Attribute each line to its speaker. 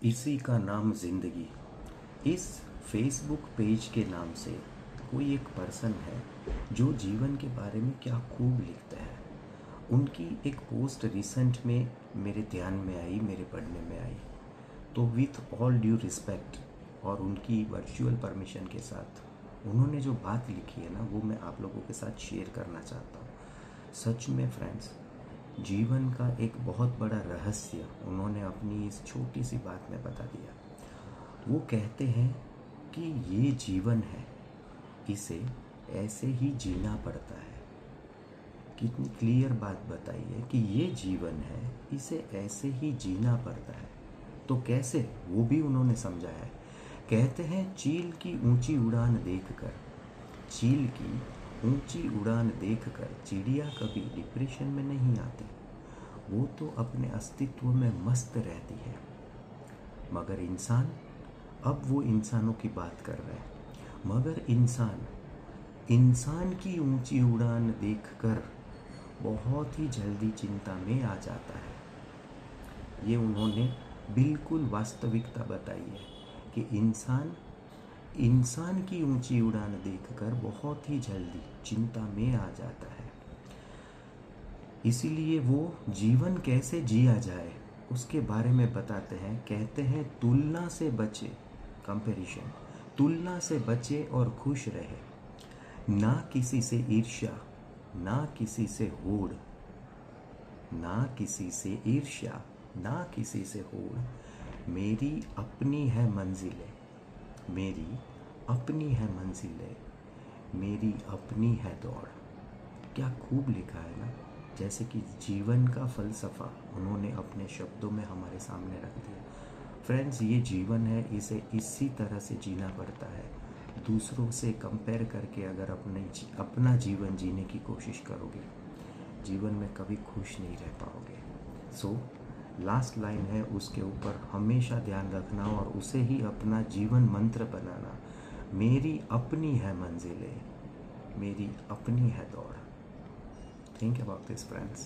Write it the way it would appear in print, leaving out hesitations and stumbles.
Speaker 1: इसी का नाम ज़िंदगी। इस फेसबुक पेज के नाम से कोई एक पर्सन है जो जीवन के बारे में क्या खूब लिखता है। उनकी एक पोस्ट रिसेंट में मेरे ध्यान में आई, मेरे पढ़ने में आई। तो विथ ऑल ड्यू रिस्पेक्ट और उनकी वर्चुअल परमिशन के साथ उन्होंने जो बात लिखी है ना, वो मैं आप लोगों के साथ शेयर करना चाहता हूँ। सच में फ्रेंड्स, जीवन का एक बहुत बड़ा रहस्य उन्होंने अपनी इस छोटी सी बात में बता दिया। वो कहते हैं कि ये जीवन है, इसे ऐसे ही जीना पड़ता है। कितनी क्लियर बात बताई है कि ये जीवन है, इसे ऐसे ही जीना पड़ता है। तो कैसे, वो भी उन्होंने समझाया है। कहते हैं चील की ऊंची उड़ान देखकर, चील की ऊंची उड़ान देखकर चिड़िया कभी डिप्रेशन में नहीं आती। वो तो अपने अस्तित्व में मस्त रहती है। मगर इंसान, अब वो इंसानों की बात कर रहे हैं, मगर इंसान की ऊंची उड़ान देखकर बहुत ही जल्दी चिंता में आ जाता है। ये उन्होंने बिल्कुल वास्तविकता बताई है कि इंसान की ऊंची उड़ान देखकर बहुत ही जल्दी चिंता में आ जाता है। इसीलिए वो जीवन कैसे जिया जाए उसके बारे में बताते हैं। कहते हैं तुलना से बचे, कंपैरिजन, तुलना से बचे और खुश रहे। ना किसी से ईर्ष्या, ना किसी से होड़, ना किसी से ईर्ष्या, ना किसी से होड़। मेरी अपनी है मंजिलें, मेरी अपनी है मंजिलें, मेरी अपनी है दौड़। क्या खूब लिखा है ना। जैसे कि जीवन का फ़लसफ़ा उन्होंने अपने शब्दों में हमारे सामने रख दिया। फ्रेंड्स, ये जीवन है, इसे इसी तरह से जीना पड़ता है। दूसरों से कंपेयर करके अगर अपना जीवन जीने की कोशिश करोगे, जीवन में कभी खुश नहीं रह पाओगे। सो लास्ट लाइन है, उसके ऊपर हमेशा ध्यान रखना और उसे ही अपना जीवन मंत्र बनाना। मेरी अपनी है मंजिलें, मेरी अपनी है दौड़। Think about this, friends.